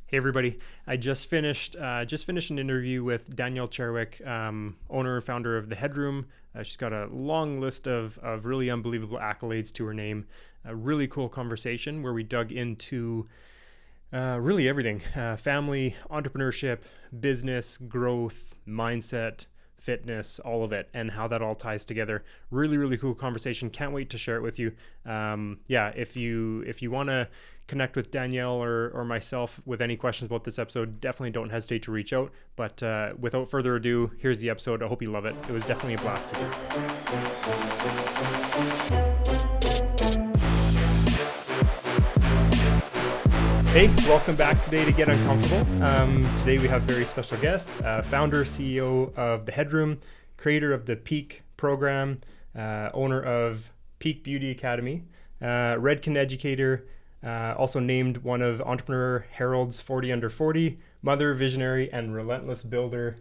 Hey everybody! I just finished an interview with Danielle Cherewyk, owner and founder of the Headroom. She's got a long list of really unbelievable accolades to her name. A really cool conversation where we dug into really everything: family, entrepreneurship, business, growth, mindset, fitness, all of it, and how that all ties together. Really cool conversation. Can't wait to share it with you. If you want to connect with Danielle or myself with any questions about this episode, definitely don't hesitate to reach out. But without further ado, here's the episode. I hope you love it. It was definitely a blast to hear. Hey, welcome back today to Get Uncomfortable. Today we have a very special guest, founder, CEO of the Headroom, creator of the Peak program, owner of Peak Beauty Academy, Redken educator, also named one of Entrepreneur Herald's 40 Under 40, mother, visionary, and relentless builder,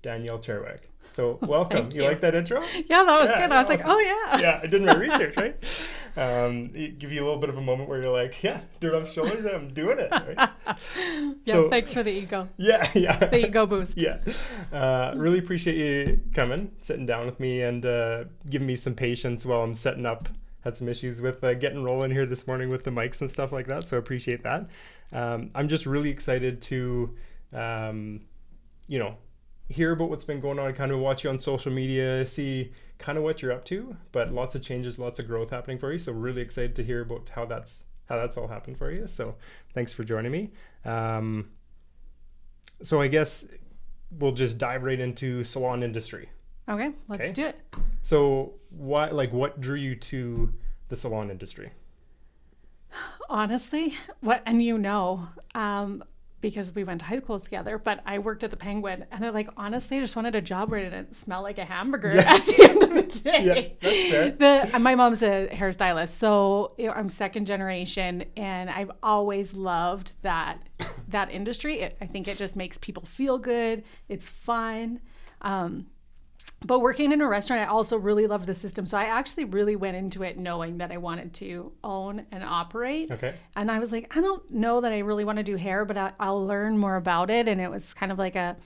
Danielle Cherewyk. So welcome. You like that intro? Yeah, that was good. I was like, oh yeah. Yeah, I did my research, right? Give you a little bit of a moment where you're like, yeah, do it off the shoulders, I'm doing it, right? Yeah, thanks for the ego. Yeah. The ego boost. Yeah. Really appreciate you coming, sitting down with me and giving me some patience while I'm setting up. Had some issues with getting rolling here this morning with the mics and stuff like that, so I appreciate that. I'm just really excited to, hear about what's been going on, kind of watch you on social media, see kind of what you're up to, but lots of changes, lots of growth happening for you. So really excited to hear about how that's all happened for you. So thanks for joining me. So I guess we'll just dive right into salon industry. Okay, let's do it. So what drew you to the salon industry? Honestly, because we went to high school together, but I worked at the Penguin, and I honestly just wanted a job where it didn't smell like a hamburger at the end of the day. Yeah, that's fair. My mom's a hairstylist, so I'm second generation, and I've always loved that industry. I think it just makes people feel good. It's fun. But working in a restaurant, I also really loved the system. So I actually really went into it knowing that I wanted to own and operate. Okay. And I was like, I don't know that I really want to do hair, but I'll learn more about it. And it was kind of like an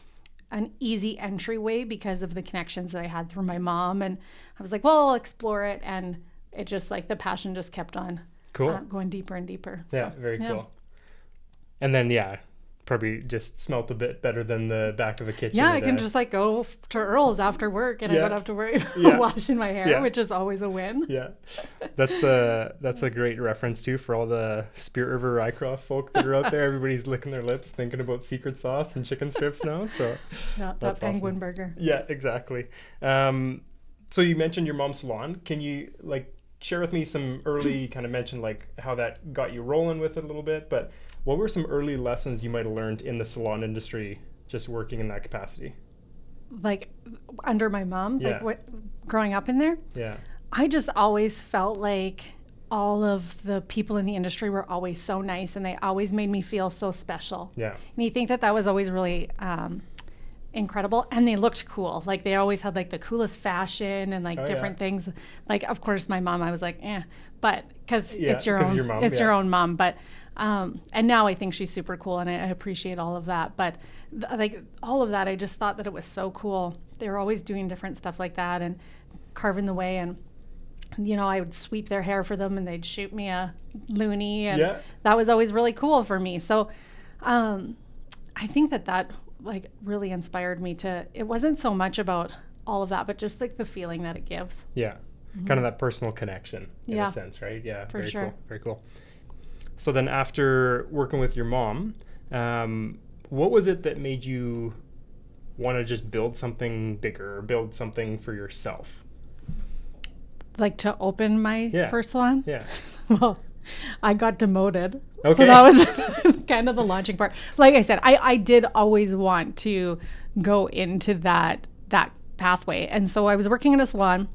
easy entryway because of the connections that I had through my mom. And I was like, well, I'll explore it. And it just the passion just kept on going deeper and deeper. Yeah, so, very cool. And then, probably just smelt a bit better than the back of a kitchen. Yeah, I can just go to Earl's after work and I don't have to worry about washing my hair, which is always a win. Yeah, that's a great reference too for all the Spirit River Rycroft folk that are out there. Everybody's licking their lips thinking about secret sauce and chicken strips now. So that Penguin burger. Yeah, exactly. So you mentioned your mom's salon. Can you share with me some early kind of mention how that got you rolling with it a little bit, but what were some early lessons you might have learned in the salon industry just working in that capacity? Under my mom, growing up in there? Yeah. I just always felt like all of the people in the industry were always so nice and they always made me feel so special. Yeah. And you think that was always really incredible, and they looked cool. They always had the coolest fashion and different things. Of course my mom, I was like, but because it's your own mom, but and now I think she's super cool and I appreciate all of that. But all of that, I just thought that it was so cool. They were always doing different stuff like that and carving the way. And, I would sweep their hair for them and they'd shoot me a loonie. And that was always really cool for me. So I think that really inspired me it wasn't so much about all of that, but just the feeling that it gives. Yeah. Mm-hmm. Kind of that personal connection in a sense, right? Yeah. For sure. Cool. Very cool. So then after working with your mom, what was it that made you want to just build something bigger or build something for yourself? To open my first salon? Yeah. Well, I got demoted. Okay. So that was kind of the launching part. Like I said, I did always want to go into that pathway. And so I was working in a salon,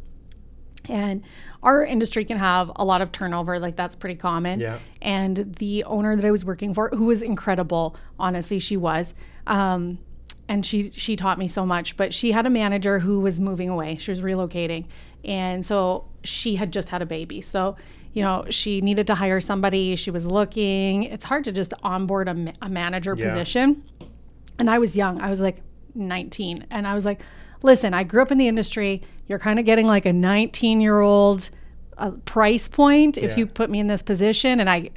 and our industry can have a lot of turnover. That's pretty common. Yeah. And the owner that I was working for, who was incredible, honestly, she was, and she taught me so much, but she had a manager who was moving away. She was relocating. And so she had just had a baby. So she needed to hire somebody. She was looking. It's hard to just onboard a manager position. And I was young. I was like 19. And I was like, listen, I grew up in the industry. You're kind of getting like a 19-year-old price point if you put me in this position. And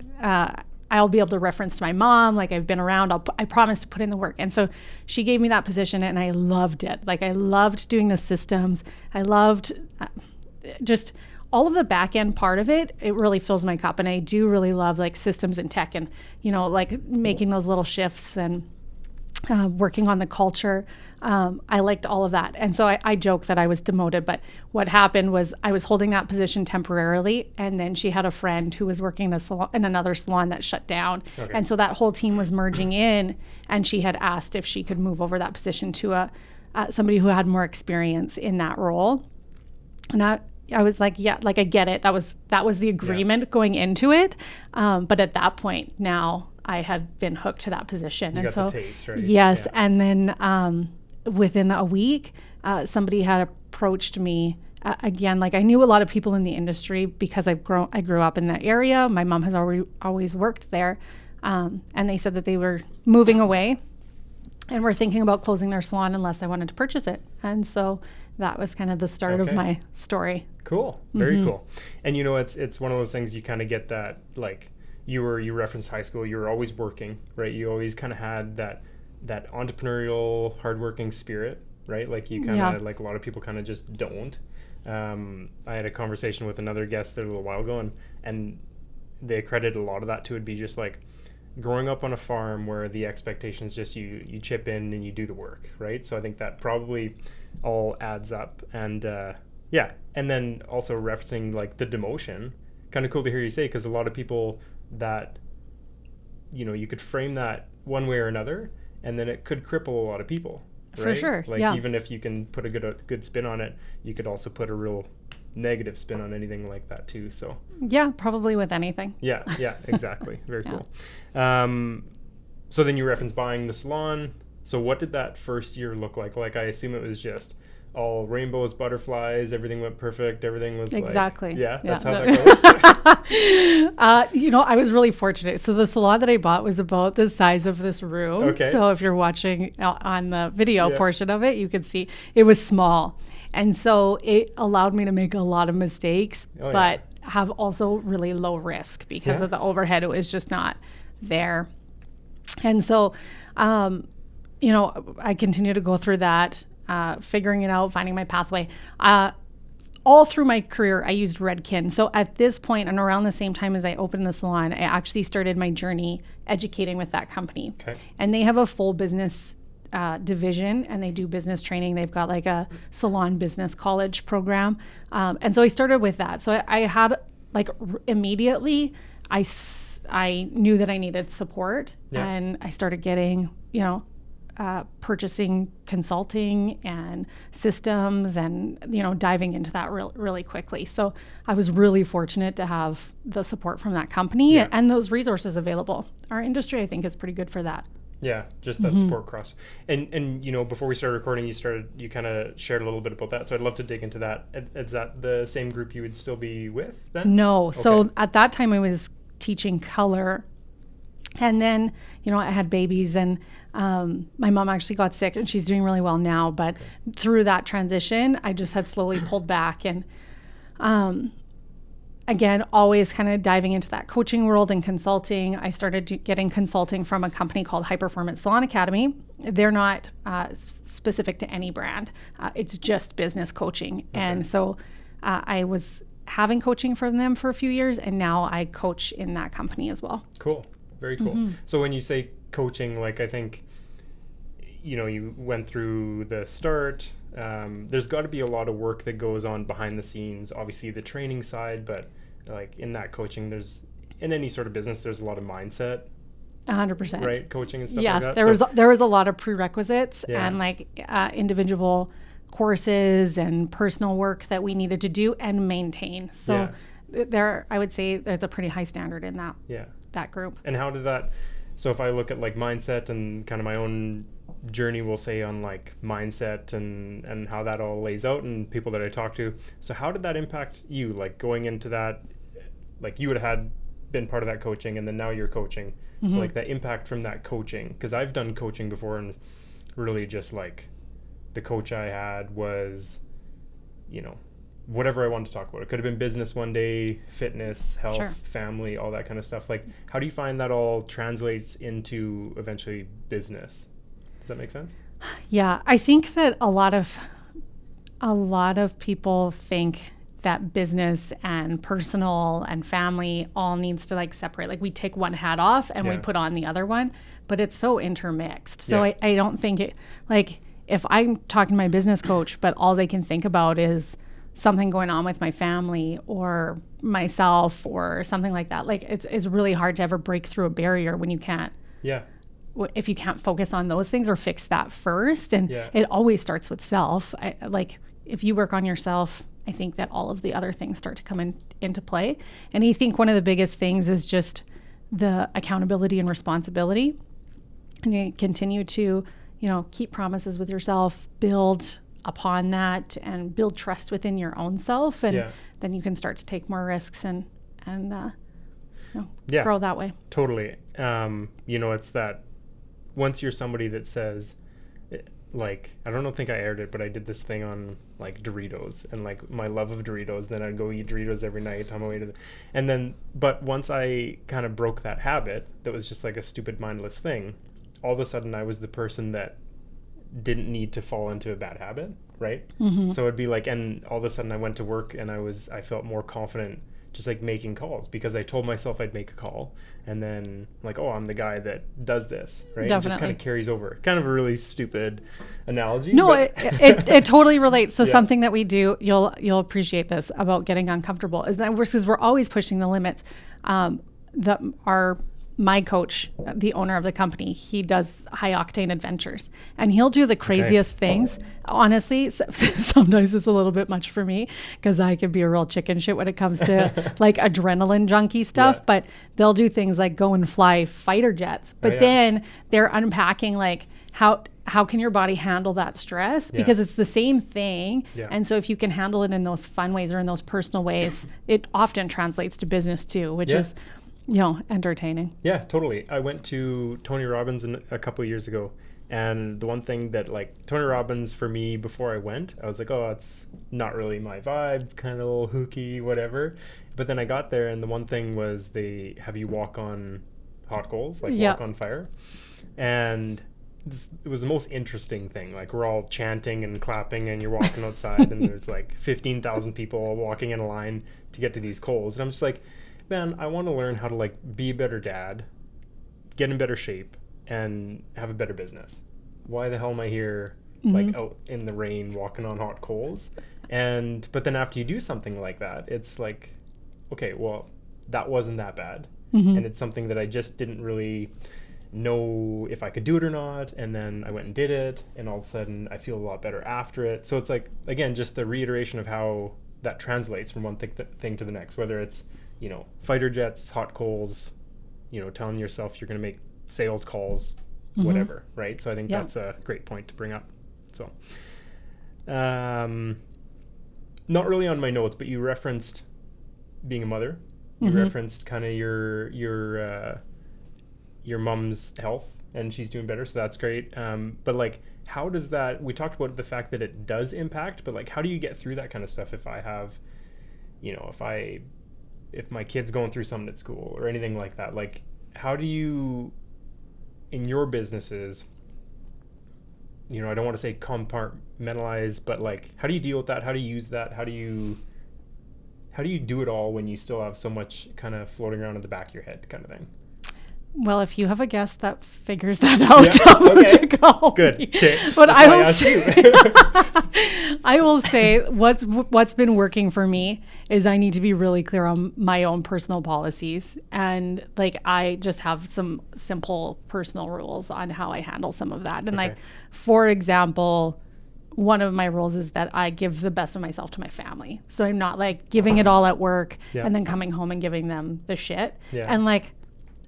I'll be able to reference to my mom. Like, I've been around. I promise to put in the work. And so she gave me that position, and I loved it. Like, I loved doing the systems. I loved just all of the back end part of it. It really fills my cup. And I do really love like systems and tech and, like making those little shifts and working on the culture. I liked all of that. And so I joke that I was demoted, but what happened was I was holding that position temporarily. And then she had a friend who was working in another salon that shut down. Okay. And so that whole team was merging in, and she had asked if she could move over that position to somebody who had more experience in that role. And I was like, yeah, like I get it. That was the agreement going into it. But at that point now I had been hooked to that position. You got the taste, right? Yes. Yeah. And then within a week, somebody had approached me again. Like, I knew a lot of people in the industry because I grew up in that area. My mom has always worked there. And they said that they were moving away and were thinking about closing their salon unless I wanted to purchase it. And so that was kind of the start of my story. Cool. Very cool. And it's one of those things you kind of get that, like, you referenced high school, you were always working, right? You always kind of had that entrepreneurial, hardworking spirit, right? Like, you kind of, like a lot of people kind of just don't. I had a conversation with another guest there a little while ago, and they accredited a lot of that to it be just like growing up on a farm where the expectation is just you chip in and you do the work, right? So I think that probably all adds up. And and then also referencing like the demotion, kind of cool to hear you say, because a lot of people that you could frame that one way or another, and then it could cripple a lot of people, right? For sure. Like, even if you can put a good spin on it, you could also put a real negative spin on anything like that too. So yeah, probably with anything. Yeah, exactly. Very cool. So then you referenced buying the salon. So what did that first year look like? Like, I assume it was just all rainbows, butterflies, everything went perfect, everything was exactly. That's how that goes. I was really fortunate. So the salon that I bought was about the size of this room. Okay. So if you're watching on the video portion of it, you can see it was small. And so it allowed me to make a lot of mistakes, but have also really low risk because of the overhead. It was just not there. And so, I continue to go through that, figuring it out, finding my pathway. All through my career, I used Redken. So at this point, and around the same time as I opened the salon, I actually started my journey educating with that company. Okay. And they have a full business division, and they do business training. They've got like a salon business college program. And so I started with that. So I had like immediately, I knew that I needed support, and I started getting, purchasing consulting and systems and, diving into that really quickly. So I was really fortunate to have the support from that company and those resources available. Our industry, I think, is pretty good for that. Yeah, just that support cross. And before we started recording, you kind of shared a little bit about that. So I'd love to dig into that. Is that the same group you would still be with then? No. Okay. So at that time I was teaching color. And then, I had babies, and my mom actually got sick, and she's doing really well now. But through that transition, I just had slowly pulled back. And again, always kind of diving into that coaching world and consulting. I started getting consulting from a company called High Performance Salon Academy. They're not specific to any brand. It's just business coaching. Okay. And so I was having coaching from them for a few years, and now I coach in that company as well. Cool. Very cool. Mm-hmm. So when you say coaching, like, I think, you went through the start. There's got to be a lot of work that goes on behind the scenes, obviously the training side, but like in that coaching, in any sort of business, there's a lot of mindset. 100%. Right? Coaching and stuff like that. There was a lot of prerequisites and like individual courses and personal work that we needed to do and maintain. So I would say there's a pretty high standard in that group. And how did that, so if I look at like mindset and kind of my own journey, we'll say, on like mindset and how that all lays out and people that I talk to. So how did that impact you, like going into that, like you would have been part of that coaching, and then now you're coaching. So like that impact from that coaching, because I've done coaching before, and really just like the coach I had was, you know, whatever I wanted to talk about. It could have been business one day, fitness, health, family, all that kind of stuff. Like, how do you find that all translates into eventually business? Does that make sense? Yeah, I think that a lot of people think that business and personal and family all needs to like separate. Like we take one hat off and we put on the other one, but it's so intermixed. So I don't think it, like if I'm talking to my business coach, but all they can think about is something going on with my family or myself or something like that. Like it's really hard to ever break through a barrier when you can't. If you can't focus on those things or fix that first. And it always starts with self. Like if you work on yourself, I think that all of the other things start to come into play. And I think one of the biggest things is just the accountability and responsibility. And you continue to, you know, keep promises with yourself, build upon that, and build trust within your own self. And then you can start to take more risks and grow that way. Totally. You know, it's that once you're somebody that says, like, I don't think I aired it, but I did this thing on like Doritos and like my love of Doritos. Then I'd go eat Doritos every night on my way to but once I kind of broke that habit, that was just like a stupid mindless thing. All of a sudden I was the person that didn't need to fall into a bad habit. Right. So it'd be like, and all of a sudden I went to work and I felt more confident just like making calls because I told myself I'd make a call, and then like, oh, I'm the guy that does this, right? Definitely. It just kind of carries over. Kind of a really stupid analogy. No, it totally relates. So something that we do, you'll appreciate this about getting uncomfortable is that we're always pushing the limits. My coach, the owner of the company, he does high octane adventures and he'll do the craziest things. Honestly, sometimes it's a little bit much for me because I can be a real chicken shit when it comes to like adrenaline junkie stuff, but they'll do things like go and fly fighter jets. But then they're unpacking like how can your body handle that stress? Because it's the same thing. And so if you can handle it in those fun ways or in those personal ways, it often translates to business too, which is, you know, entertaining. Yeah, totally. I went to Tony Robbins a couple of years ago, and the one thing that like Tony Robbins for me before I went, I was like, oh, it's not really my vibe. It's kind of a little hooky, whatever. But then I got there, and the one thing was they have you walk on hot coals, like walk on fire. And it was the most interesting thing. Like we're all chanting and clapping, and you're walking outside, and there's like 15,000 people all walking in a line to get to these coals. And I'm just like, man, I want to learn how to like be a better dad, get in better shape, and have a better business. Why the hell am I here like out in the rain walking on hot coals? But then after you do something like that, it's like, okay, well, that wasn't that bad. And it's something that I just didn't really know if I could do it or not. And then I went and did it, and all of a sudden I feel a lot better after it. So it's like, again, just the reiteration of how that translates from one thing to the next, whether it's, you know, fighter jets, hot coals, you know, telling yourself you're going to make sales calls, whatever, right? So I think that's a great point to bring up. So, not really on my notes, but you referenced being a mother. You referenced kind of your mom's health, and she's doing better, so that's great. But like, how does that? We talked about the fact that it does impact, but like, how do you get through that kind of stuff? If I have, you know, if my kid's going through something at school or anything like that, like how do you, in your businesses, you know, I don't want to say compartmentalize, but like, how do you deal with that? How do you use that? How do you do it all when you still have so much kind of floating around in the back of your head kind of thing? Well, if you have a guest that figures that out, to call good. Me. Okay. But I will say what's been working for me is I need to be really clear on my own personal policies, and like I just have some simple personal rules on how I handle some of that. And like, for example, one of my rules is that I give the best of myself to my family. So I'm not like giving it all at work and then coming home and giving them the shit. And like,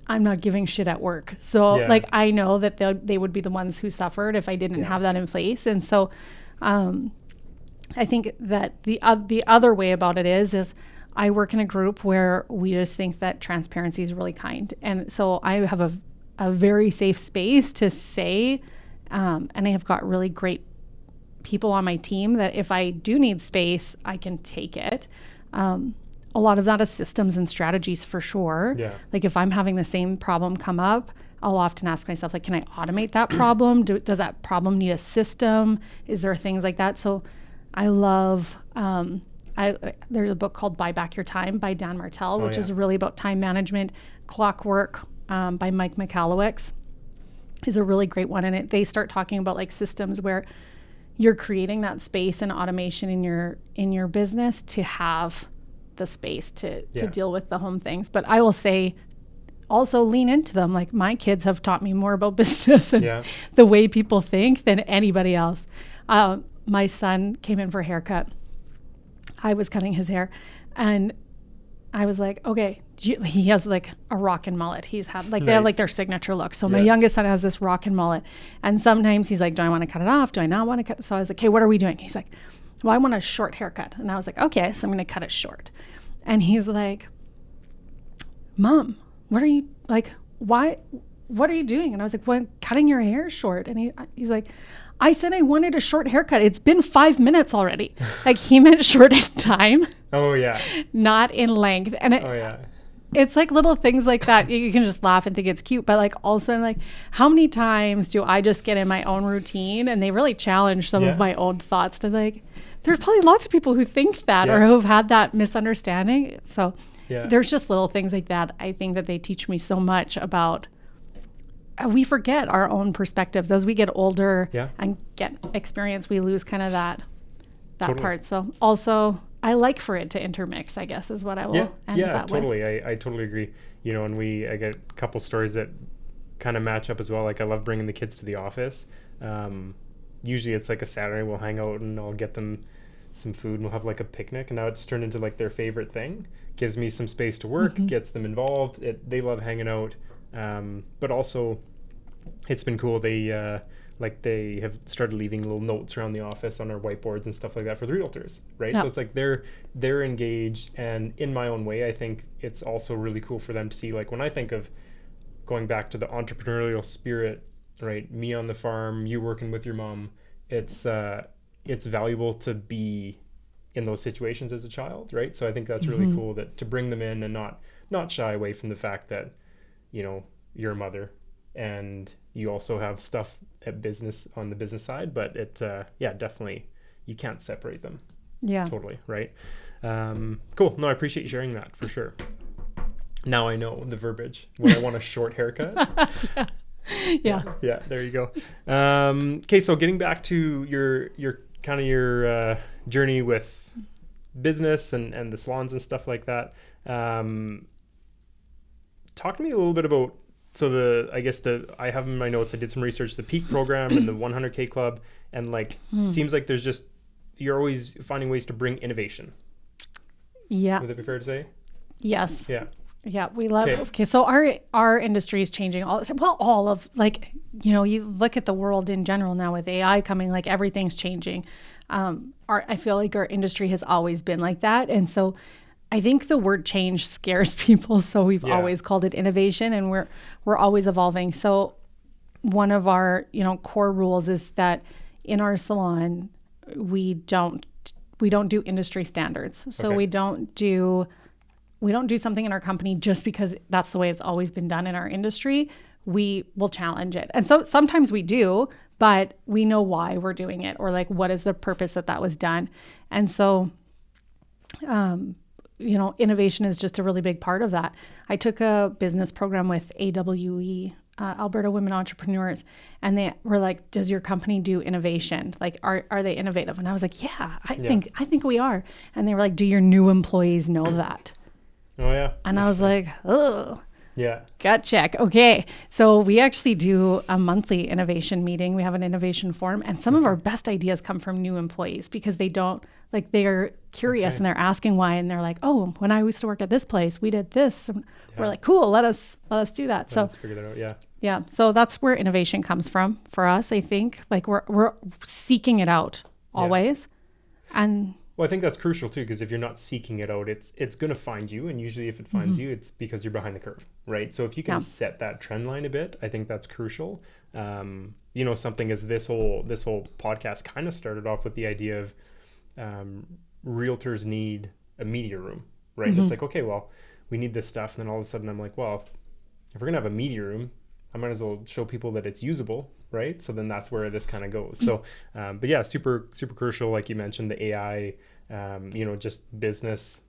I'm not giving shit at work. So like, I know that they would be the ones who suffered if I didn't have that in place. And so I think that the other way about it is I work in a group where we just think that transparency is really kind. And so I have a very safe space to say, and I have got really great people on my team that if I do need space, I can take it. A lot of that is systems and strategies for sure. Yeah. Like if I'm having the same problem come up, I'll often ask myself, like, can I automate that problem? Does that problem need a system? Is there things like that? So I love, there's a book called Buy Back Your Time by Dan Martell, which is really about time management. Clockwork by Mike Michalowicz is a really great one. And they start talking about like systems where you're creating that space and automation in your business to have the space to deal with the home things. But I will say also lean into them. Like my kids have taught me more about business and the way people think than anybody else. My son came in for a haircut. I was cutting his hair and I was like, okay, he has like a rockin' mullet. He's had like, they have like their signature look. So my youngest son has this rockin' mullet. And sometimes he's like, do I want to cut it off? Do I not want to cut it? So I was like, okay, what are we doing? He's like, well, I want a short haircut. And I was like, okay, so I'm going to cut it short. And he's like, Mom, what are you like, what are you doing? And I was like, well, cutting your hair short. And he's like, I said I wanted a short haircut. It's been 5 minutes already. Like he meant short in time. Oh yeah. Not in length. And it's like little things like that. You can just laugh and think it's cute, but like also I'm like, how many times do I just get in my own routine? And they really challenge some of my own thoughts to like, there's probably lots of people who think that or who've had that misunderstanding. So there's just little things like that. I think that they teach me so much about, we forget our own perspectives as we get older and get experience. We lose kind of that part. So also I like for it to intermix, I guess, is what I will end that totally. with. I totally agree. You know, and I get a couple stories that kind of match up as well. Like I love bringing the kids to the office. Usually it's like a Saturday, we'll hang out and I'll get them some food and we'll have like a picnic, and now it's turned into like their favorite thing. Gives me some space to work, gets them involved. They love hanging out. But also it's been cool. They have started leaving little notes around the office on our whiteboards and stuff like that for the realtors, right? So it's like they're engaged, and in my own way, I think it's also really cool for them to see, like when I think of going back to the entrepreneurial spirit, right? Me on the farm, you working with your mom, it's valuable to be in those situations as a child, right? So I think that's really cool that to bring them in and not shy away from the fact that, you know, you're a mother and you also have stuff at business on the business side, but it definitely you can't separate them. Totally, right? Cool. No, I appreciate you sharing that for sure. Now I know the verbiage when I want a short haircut. Yeah, there you go. Okay, so getting back to your kind of your journey with business and the salons and stuff like that. Talk to me a little bit about, so I have in my notes, I did some research, the Peak program and the 100K Club, and like, seems like you're always finding ways to bring innovation. Yeah. Would that be fair to say? Yes. Yeah. Yeah, we love. Okay, so our industry is changing. All of like, you know, you look at the world in general now with AI coming, like everything's changing. I feel like our industry has always been like that, and so I think the word change scares people. So we've always called it innovation, and we're always evolving. So one of our core rules is that in our salon we don't do industry standards. So we don't do something in our company just because that's the way it's always been done in our industry. We will challenge it. And so sometimes we do, but we know why we're doing it, or like, what is the purpose that was done? And so, innovation is just a really big part of that. I took a business program with AWE, Alberta Women Entrepreneurs, and they were like, does your company do innovation? Like, are they innovative? And I was like, yeah, I think we are. And they were like, do your new employees know that? Oh yeah. And I was like, oh, yeah. Gut check. Okay. So we actually do a monthly innovation meeting. We have an innovation forum, and some of our best ideas come from new employees because they're curious and they're asking why. And they're like, oh, when I used to work at this place, we did this. And we're like, cool, let us do that. Let's figure that out. Yeah. Yeah. So that's where innovation comes from for us. I think like we're seeking it out always. And Well, I think that's crucial too, because if you're not seeking it out, it's going to find you. And usually if it finds you, it's because you're behind the curve, right? So if you can set that trend line a bit, I think that's crucial. Something as this whole podcast kind of started off with the idea of realtors need a media room, right? It's like, okay, well, we need this stuff. And then all of a sudden I'm like, well, if we're going to have a media room, I might as well show people that it's usable, right? So then that's where this kind of goes. So, but yeah, super, super crucial. Like you mentioned, the AI, just business.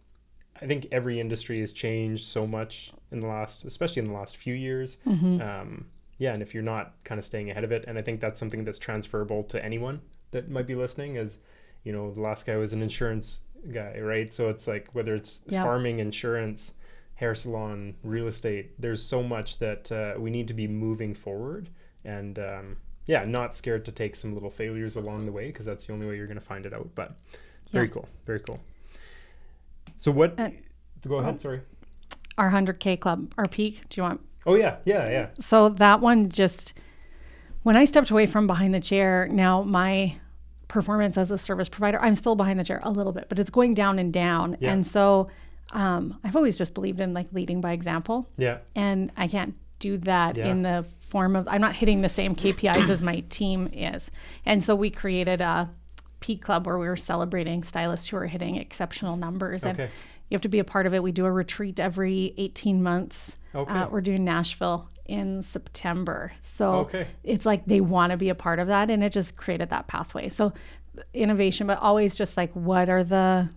I think every industry has changed so much especially in the last few years. And if you're not kind of staying ahead of it, and I think that's something that's transferable to anyone that might be listening, as the last guy was an insurance guy, right? So it's like, whether it's farming, insurance, hair salon, real estate, there's so much that we need to be moving forward, and not scared to take some little failures along the way, because that's the only way you're going to find it out. But very cool. So what go ahead, sorry. Our 100K club, our peak, do you want? Oh yeah. So that one, just when I stepped away from behind the chair, now my performance as a service provider, I'm still behind the chair a little bit, but it's going down and down. And so I've always just believed in like leading by example. Yeah. And I can't do that in the form of, I'm not hitting the same KPIs as my team is. And so we created a Peak Club where we were celebrating stylists who are hitting exceptional numbers. And you have to be a part of it. We do a retreat every 18 months. We're doing Nashville in September. So it's like they want to be a part of that, and it just created that pathway. So innovation, but always just like, what are the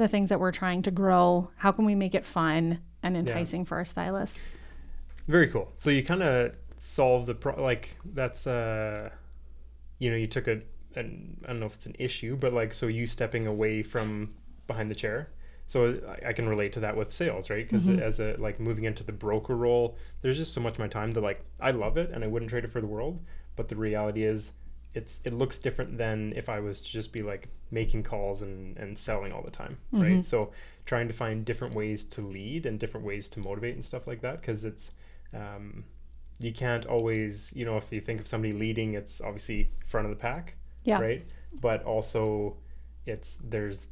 things that we're trying to grow? How can we make it fun and enticing for our stylists? Very cool. So you kind of solve that's you took I don't know if it's an issue, but like, so you stepping away from behind the chair. So I can relate to that with sales, right? Because as a moving into the broker role, there's just so much of my time that I love it and I wouldn't trade it for the world. But the reality is it looks different than if I was to just be like making calls and selling all the time, right? So trying to find different ways to lead and different ways to motivate and stuff like that, because it's you can't always, if you think of somebody leading, it's obviously front of the pack, right? But also there's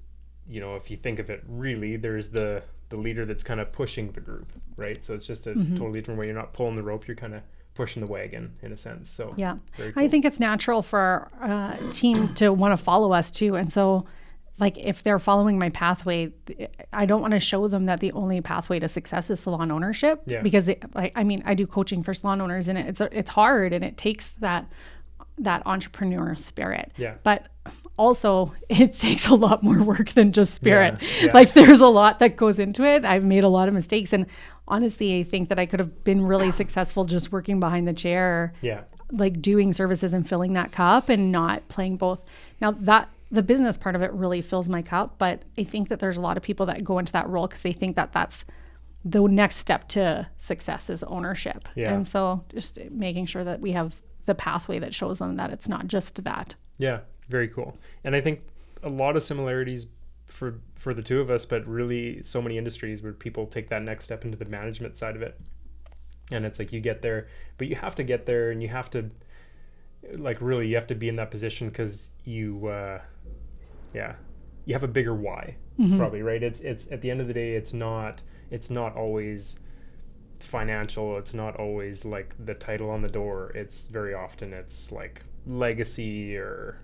if you think of it really, there's the leader that's kind of pushing the group, right? So it's just a totally different way. You're not pulling the rope, you're kind of pushing the wagon in a sense. So very cool. I think it's natural for our team to want to follow us too. And so like, if they're following my pathway, I don't want to show them that the only pathway to success is salon ownership, because I do coaching for salon owners, and it's hard, and it takes that entrepreneur spirit. But also it takes a lot more work than just spirit. Like, there's a lot that goes into it. I've made a lot of mistakes, and honestly, I think that I could have been really successful just working behind the chair, like doing services and filling that cup and not playing both. Now that the business part of it really fills my cup, but I think that there's a lot of people that go into that role because they think that that's the next step to success is ownership. And so just making sure that we have the pathway that shows them that it's not just that. Yeah, very cool. And I think a lot of similarities for the two of us, but really so many industries where people take that next step into the management side of it. And it's like, you get there, but you have to get there, and you have to you have to be in that position because you have a bigger why, probably, right? It's at the end of the day, it's not always financial. It's not always like the title on the door. It's very often it's like legacy or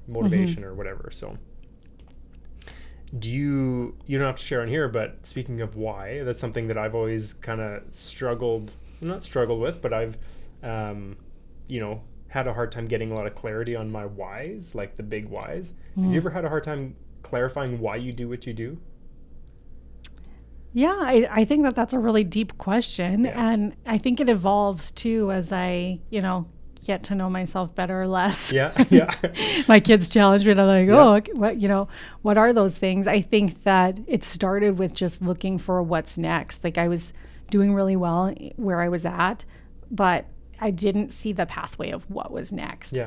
motivation or whatever. So you don't have to share on here, but speaking of why, that's something that I've always kind of not struggled with, but I've had a hard time getting a lot of clarity on my whys, like the big whys. Have you ever had a hard time clarifying why you do what you do? Yeah, I think that's a really deep question. And I think it evolves too as I, get to know myself better or less. My kids challenge me, and I'm like, what are those things? I think that it started with just looking for what's next. Like, I was doing really well where I was at, but I didn't see the pathway of what was next.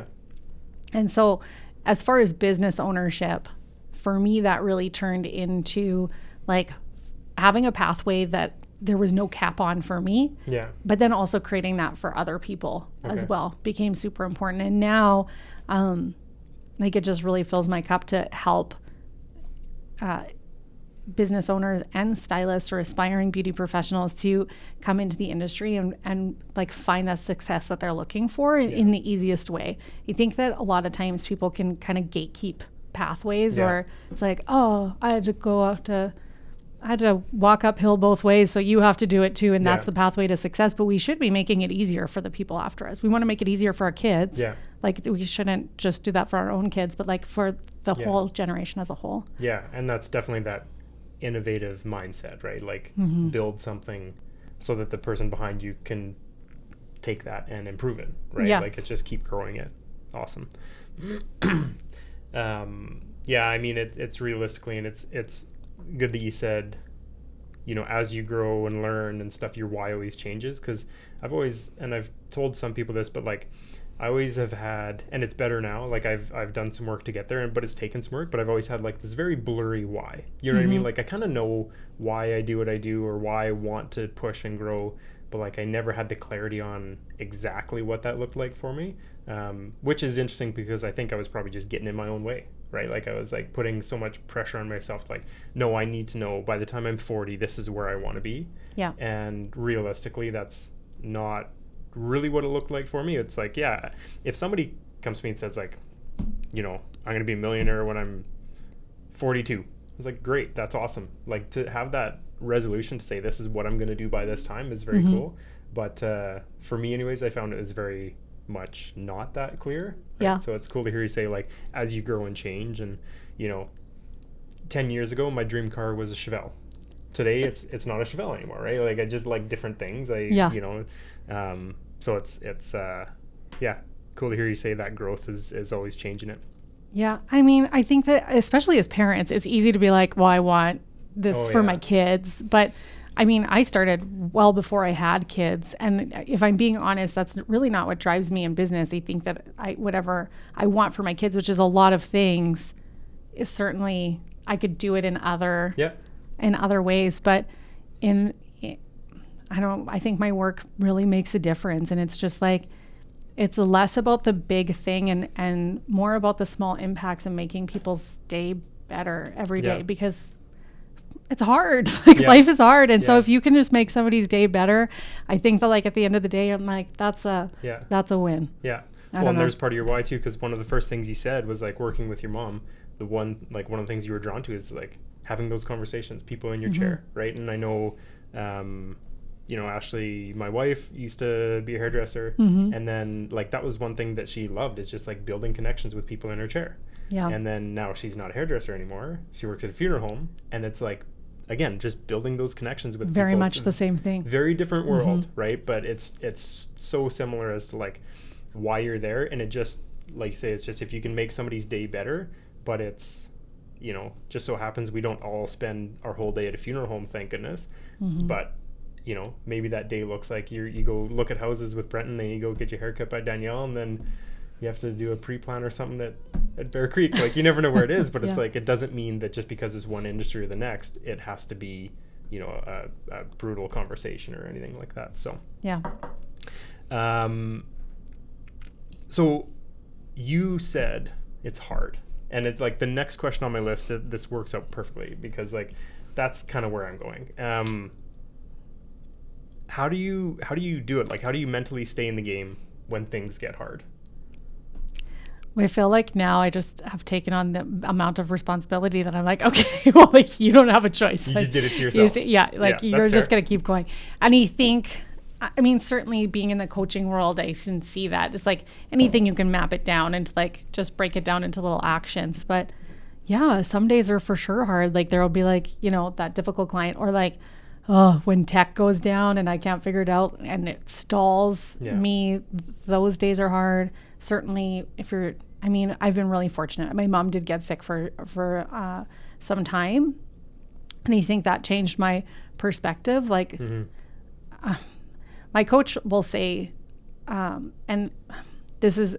And so as far as business ownership, for me, that really turned into like having a pathway that there was no cap on for me, but then also creating that for other people as well became super important. And now, it just really fills my cup to help business owners and stylists or aspiring beauty professionals to come into the industry and like find that success that they're looking for in the easiest way. I think that a lot of times people can kind of gatekeep pathways, or it's like, oh, I had to walk uphill both ways, so you have to do it too, and that's the pathway to success. But we should be making it easier for the people after us. We want to make it easier for our kids. Yeah. Like, we shouldn't just do that for our own kids, but like for the whole generation as a whole. Yeah, and that's definitely that innovative mindset, right? Like, build something so that the person behind you can take that and improve it, right? Yeah. Like, it's just keep growing it. Awesome. Yeah, I mean, it's realistically, and it's good that you said, you know, as you grow and learn and stuff, your why always changes. Because I've told some people this, but like, I always have had, and it's better now, like I've done some work to get there, but it's taken some work, but I've always had like this very blurry why. You know what I mean? Like, I kind of know why I do what I do or why I want to push and grow, but like I never had the clarity on exactly what that looked like for me, which is interesting because I think I was probably just getting in my own way, right? Like, I was like putting so much pressure on myself to like, no, I need to know by the time I'm 40, this is where I want to be. Yeah. And realistically, that's not really what it looked like for me. It's like, yeah, if somebody comes to me and says like, you know, I'm going to be a millionaire when I'm 42, it's like, great, that's awesome. Like, to have that resolution to say this is what I'm going to do by this time is very cool. But for me anyways, I found it was very much not that clear. Right? Yeah. So it's cool to hear you say like, as you grow and change, and you know, 10 years ago my dream car was a Chevelle. Today it's not a Chevelle anymore, right? Like, I just like different things. You know, so it's cool to hear you say that growth is always changing it. Yeah, I mean, I think that especially as parents, it's easy to be like, well, I want this for my kids, but I mean, I started well before I had kids, and if I'm being honest, that's really not what drives me in business. I think that whatever I want for my kids, which is a lot of things, is certainly I could do it in other ways, but I think my work really makes a difference, and it's just like, it's less about the big thing and more about the small impacts and making people's day better every day, because it's hard. Like, life is hard, and so if you can just make somebody's day better, I think that like at the end of the day, I'm like, that's a win. Yeah. Well, and there's part of your why too, because one of the first things you said was like working with your mom. One of the things you were drawn to is like having those conversations, people in your chair, right? And I know, you know, Ashley, my wife, used to be a hairdresser, and then like that was one thing that she loved, is just like building connections with people in her chair. Yeah. And then now she's not a hairdresser anymore. She works at a funeral home, and it's like, again, just building those connections with very people. Much the same thing. Very different world, right? But it's so similar as to like why you're there, and it just, like you say, it's just if you can make somebody's day better. But it's, you know, just so happens we don't all spend our whole day at a funeral home, thank goodness. But you know, maybe that day looks like you go look at houses with Brenton, then you go get your haircut by Danielle, and then you have to do a pre-plan or something at Bear Creek. Like, you never know where it is, but it's like, it doesn't mean that just because it's one industry or the next, it has to be, you know, a brutal conversation or anything like that. So yeah. So you said it's hard, and it's like the next question on my list, this works out perfectly, because like that's kind of where I'm going. How do you do it? Like, how do you mentally stay in the game when things get hard? I feel like now I just have taken on the amount of responsibility that I'm like, okay, well, like, you don't have a choice. You just did it to yourself. You're just going to keep going. And I think, I mean, certainly being in the coaching world, I can see that. It's like anything you can map it down into, like, just break it down into little actions. But yeah, some days are for sure hard. Like, there will be like, you know, that difficult client, or like, oh, when tech goes down and I can't figure it out and it stalls me, those days are hard. Certainly I've been really fortunate. My mom did get sick for some time, and I think that changed my perspective. Like, my coach will say, and this is,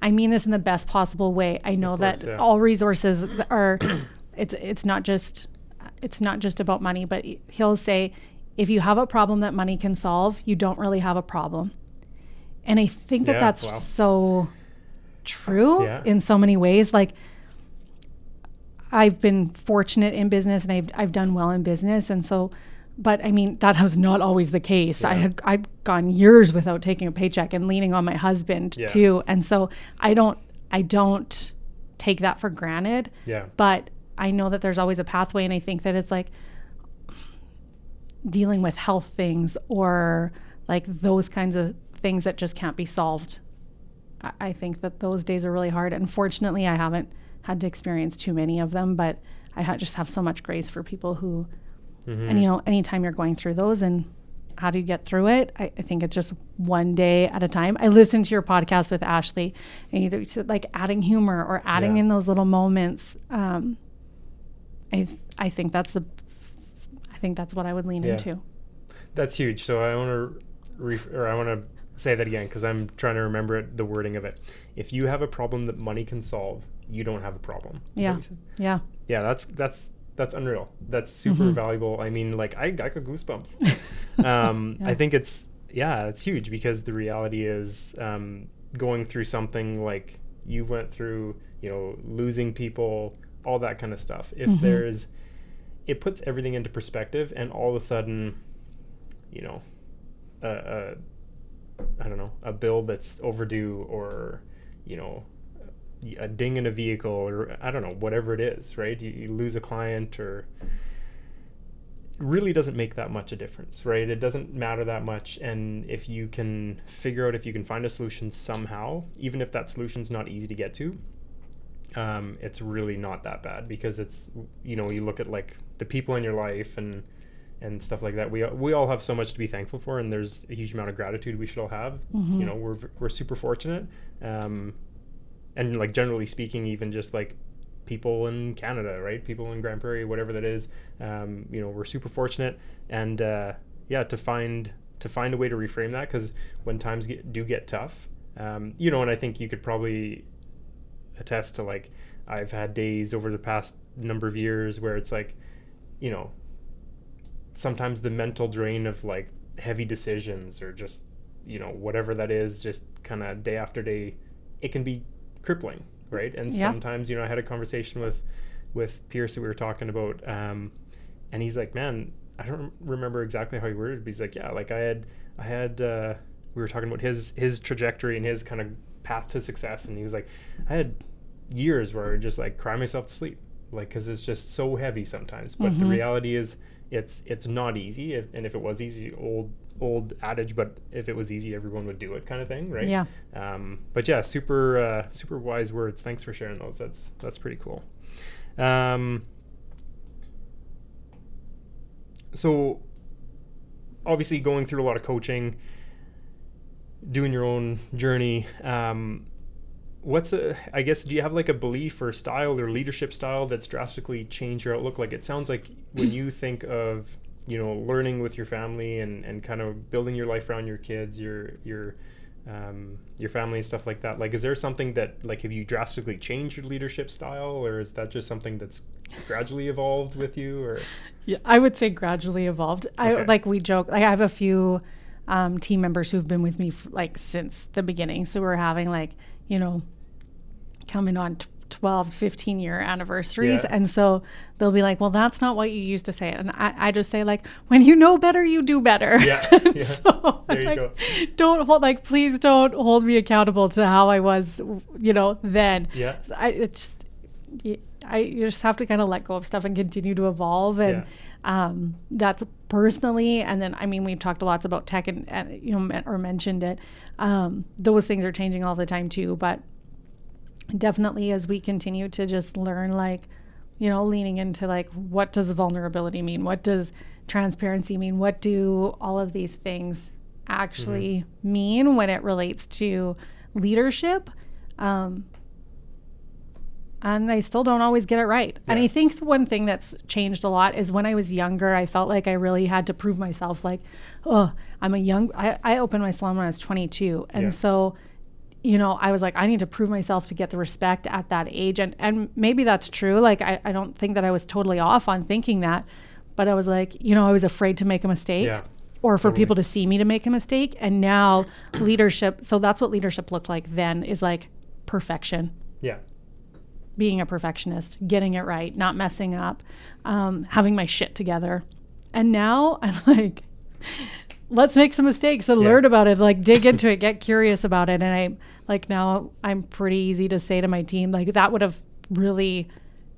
I mean this in the best possible way. I know that all resources are, it's not just about money, but he'll say, if you have a problem that money can solve, you don't really have a problem. And I think that's so true in so many ways. Like, I've been fortunate in business, and I've done well in business. And so, but I mean, that was not always the case. Yeah. I'd gone years without taking a paycheck and leaning on my husband too. And so I don't take that for granted. Yeah. But I know that there's always a pathway. And I think that it's like dealing with health things or like those kinds of things that just can't be solved. I think that those days are really hard. Unfortunately, I haven't had to experience too many of them, but I just have so much grace for people who, and anytime you're going through those and how do you get through it? I think it's just one day at a time. I listened to your podcast with Ashley, and either said like adding humor or adding in those little moments. I think that's what I would lean into. That's huge. So I want to say that again, because I'm trying to remember the wording of it. If you have a problem that money can solve, you don't have a problem. Yeah. That's unreal. That's super valuable. I mean, like I got goosebumps. I think it's huge, because the reality is going through something like you went through, losing people, all that kind of stuff. If it puts everything into perspective, and all of a sudden, I don't know, a bill that's overdue, or, a ding in a vehicle, or I don't know, whatever it is, right? You lose a client, or it really doesn't make that much a difference, right? It doesn't matter that much. And if you can figure out, if you can find a solution somehow, even if that solution's not easy to get to, it's really not that bad, because it's, you look at like the people in your life and stuff like that. We all have so much to be thankful for, and there's a huge amount of gratitude we should all have. We're super fortunate, and like generally speaking, even just like people in Canada, right? People in Grand Prairie, whatever that is, we're super fortunate, and to find a way to reframe that, because when times get tough, and I think you could probably attest to, like, I've had days over the past number of years where it's like, sometimes the mental drain of like heavy decisions, or just, whatever that is, just kind of day after day, it can be crippling, right? And sometimes, I had a conversation with Pierce that we were talking about, and he's like, man, I don't remember exactly how he worded it, but he's like, yeah, like I had we were talking about his trajectory and his kind of path to success, and he was like, I had years where I would just like cry myself to sleep, like, because it's just so heavy sometimes. But the reality is, it's not easy. And if it was easy, old adage, but if it was easy, everyone would do it, kind of thing, right? Yeah. But yeah, super wise words. Thanks for sharing those. That's pretty cool. So obviously going through a lot of coaching, doing your own journey, I guess, do you have like a belief or style or leadership style that's drastically changed your outlook? Like, it sounds like when you think of, learning with your family and kind of building your life around your kids, your family and stuff like that, like, is there something that, like, have you drastically changed your leadership style, or is that just something that's gradually evolved with you? Or yeah, I would say gradually evolved. Okay. We joke, like, I have a few team members who've been with me since the beginning, so we're having coming on 12, 15 year anniversaries. Yeah. And so they'll be like, well, that's not what you used to say. And I just say, like, when you know better, you do better. Yeah. So There you go. Please don't hold me accountable to how I was, then. Yeah. You just have to kind of let go of stuff and continue to evolve. And that's personally. And then, I mean, we've talked lots about tech and or mentioned it. Those things are changing all the time too. But definitely, as we continue to just learn, leaning into what does vulnerability mean? What does transparency mean? What do all of these things actually mean when it relates to leadership? And I still don't always get it right. Yeah. And I think one thing that's changed a lot is when I was younger, I felt like I really had to prove myself. I opened my salon when I was 22. And so, I was like, I need to prove myself to get the respect at that age. And maybe that's true. I don't think that I was totally off on thinking that. But I was like, I was afraid to make a mistake or for people to see me to make a mistake. And now leadership, so that's what leadership looked like then, is like perfection. Yeah. being a perfectionist, getting it right, not messing up, having my shit together. And now I'm like, let's make some mistakes and learn about it, like dig into it, get curious about it. And I like, now I'm pretty easy to say to my team, like that would have really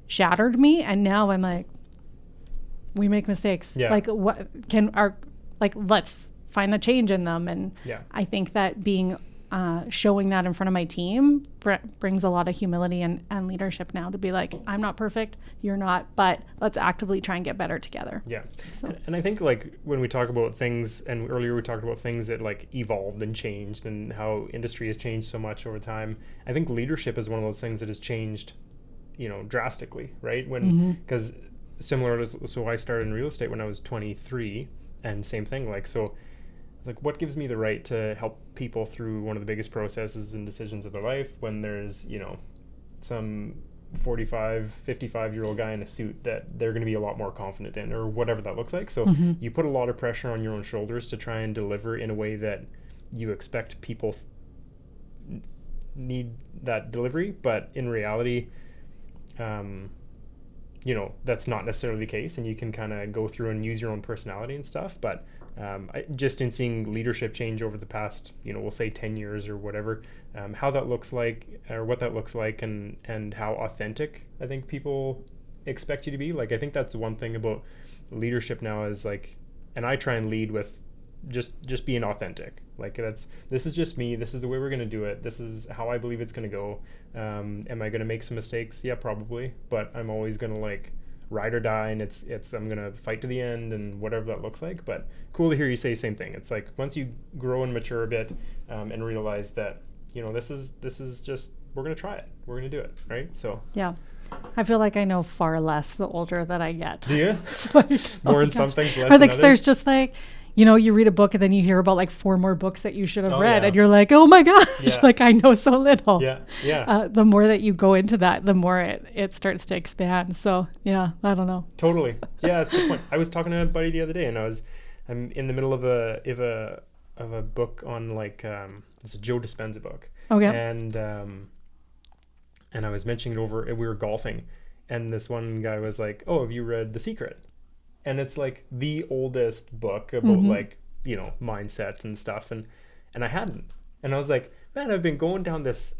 shattered me. And now I'm like, we make mistakes. Like let's find the change in them. And I think that being showing that in front of my team brings a lot of humility and leadership now, to be like, I'm not perfect, you're not, but let's actively try and get better together. So. And I think like when we talk about things, and earlier we talked about things that like evolved and changed and how industry has changed so much over time, I think leadership is one of those things that has changed, drastically, right? Because similar to, so I started in real estate when I was 23, and same thing, like, so it's like, what gives me the right to help people through one of the biggest processes and decisions of their life when there's, some 45, 55-year-old guy in a suit that they're going to be a lot more confident in, or whatever that looks like. So you put a lot of pressure on your own shoulders to try and deliver in a way that you expect people need that delivery, but in reality, that's not necessarily the case, and you can kind of go through and use your own personality and stuff. But just in seeing leadership change over the past, we'll say 10 years or whatever, how that looks like, or what that looks like, and how authentic I think people expect you to be. Like, I think that's one thing about leadership now is like, and I try and lead with just being authentic. Like, this is just me. This is the way we're going to do it. This is how I believe it's going to go. Am I going to make some mistakes? Yeah, probably. But I'm always going to like ride or die, and it's I'm going to fight to the end, and whatever that looks like. But cool to hear you say the same thing. It's like, once you grow and mature a bit, and realize that, this is just, we're going to try it. We're going to do it. Right. So. Yeah. I feel like I know far less the older that I get. Do you? Like, more in some things, less or in like, others? there's just like, you read a book and then you hear about like 4 more books that you should have read. And you're like, oh my gosh, like I know so little. The more that you go into that, the more it starts to expand. So I don't know. Totally. Yeah, that's a good point. I was talking to a buddy the other day, and I'm in the middle of a book on like, it's a Joe Dispenza book. Okay. And I was mentioning it over, and we were golfing, and this one guy was like, oh, have you read The Secret? And it's like the oldest book about like, mindset and stuff. And I hadn't. And I was like, man, I've been going down this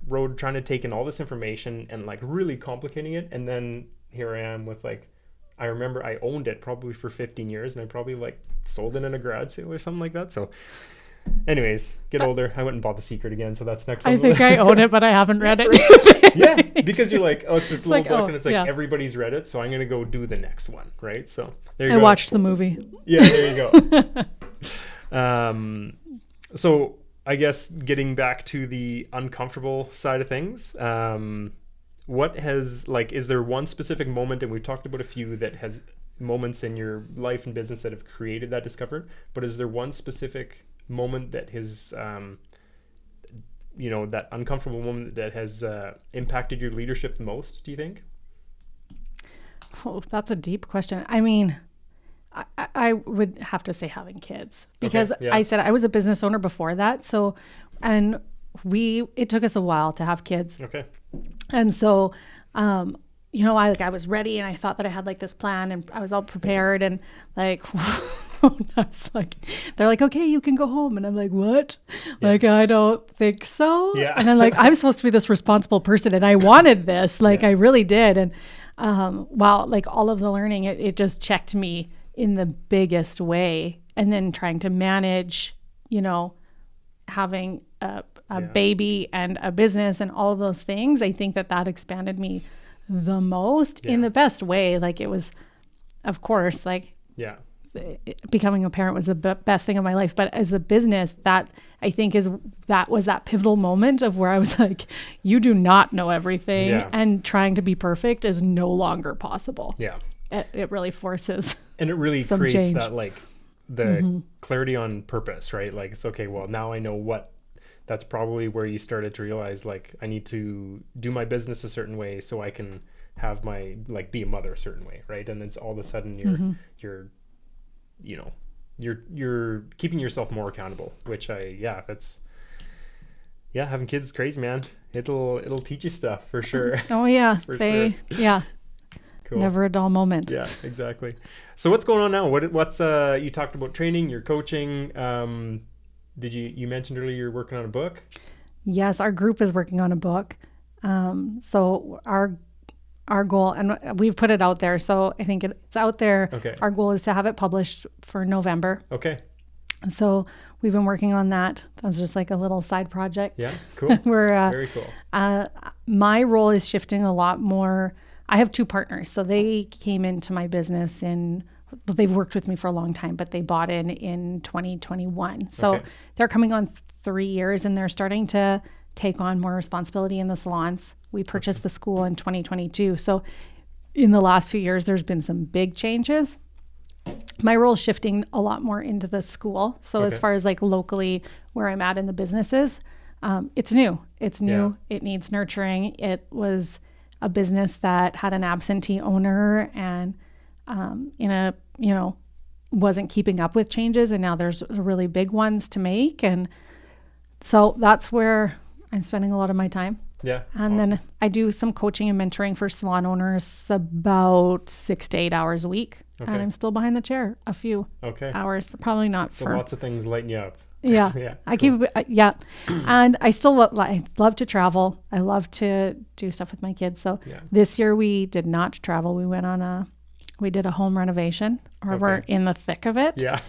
road trying to take in all this information and like really complicating it. And then here I am with like, I remember I owned it probably for 15 years, and I probably like sold it in a garage sale or something like that. So anyways, get older. I went and bought The Secret again, so that's next. I think I own it, but I haven't read it. Yeah, because you're like, oh, it's this little book, and it's like everybody's read it, so I'm gonna go do the next one, right? So there you go. I watched the movie. Yeah, there you go. So I guess getting back to the uncomfortable side of things, what has, like, is there one specific moment, and we've talked about a few, that has moments in your life and business that have created that discomfort, but is there one specific moment that has that uncomfortable moment that has impacted your leadership the most, do you think? Oh, that's a deep question. I mean, I would have to say having kids, because I said I was a business owner before that. So, and it took us a while to have kids. Okay. And so, I was ready, and I thought that I had like this plan, and I was all prepared, and like, I was like, they're like, okay, you can go home. And I'm like, what? Yeah. Like, I don't think so. Yeah. And I'm like, I'm supposed to be this responsible person, and I wanted this, like I really did. And while like all of the learning, it just checked me in the biggest way. And then trying to manage, having a baby and a business and all of those things, I think that expanded me the most in the best way. Like, it was, of course, like, becoming a parent was the best thing of my life. But as a business, that I think was that pivotal moment of where I was like, you do not know everything, and trying to be perfect is no longer possible. Yeah. It really forces. And it really creates change. That, like, the clarity on purpose, right? Like, it's okay, well, now I know that's probably where you started to realize, like, I need to do my business a certain way so I can have my, like, be a mother a certain way, right? And it's all of a sudden you're keeping yourself more accountable, which that's Yeah, having kids is crazy, man. It'll teach you stuff for sure. Oh yeah, for sure. Yeah. Cool. Never a dull moment. Yeah, exactly. So what's going on now? What's you talked about training, you're coaching. Did you mentioned earlier you're working on a book? Yes, our group is working on a book. So our goal, and we've put it out there, so I think it's out there. Okay. Our goal is to have it published for November. Okay. So we've been working on that. That's just like a little side project. Yeah, cool. We're very cool. My role is shifting a lot more. I have two partners, so they came into my business they've worked with me for a long time, but they bought in 2021. So they're coming on 3 years, and they're starting to take on more responsibility in the salons. We purchased the school in 2022. So in the last few years, there's been some big changes. My role is shifting a lot more into the school. So as far as like locally where I'm at in the businesses, it's new. It's new. Yeah. It needs nurturing. It was a business that had an absentee owner and wasn't keeping up with changes. And now there's really big ones to make. And so that's where I'm spending a lot of my time. Yeah. And then I do some coaching and mentoring for salon owners about 6 to 8 hours a week. Okay. And I'm still behind the chair a few hours, probably not so lots of things lighten you up. Yeah. Yeah. I keep, and I still love to travel. I love to do stuff with my kids. So this year we did not travel. We did a home renovation, or we're in the thick of it. Yeah.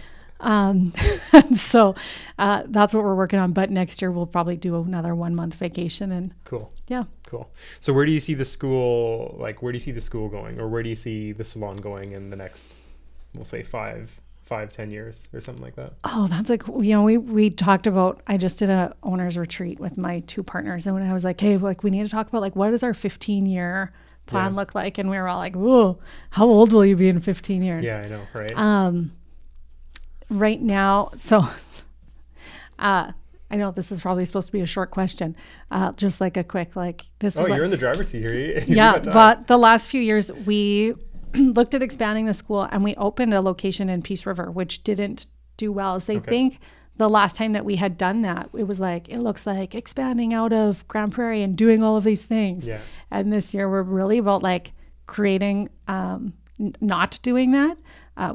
So that's what we're working on. But next year we'll probably do another 1 month vacation. And cool. Yeah. Cool. So where do you see the school, going, or where do you see the salon going in the next, we'll say 5-10 years or something like that? Oh, that's like, we talked about, I just did a owner's retreat with my two partners. And when I was like, hey, we need to talk about what does our 15-year plan look like? And we were all like, whoa, how old will you be in 15 years? Yeah, I know. Right. Right now, so I know this is probably supposed to be a short question, just like a quick, this. Oh, you're in the driver's seat here. Yeah, but the last few years we looked at expanding the school, and we opened a location in Peace River, which didn't do well. So I think the last time that we had done that, it was it looks like expanding out of Grand Prairie and doing all of these things. Yeah. And this year we're really about creating, not doing that.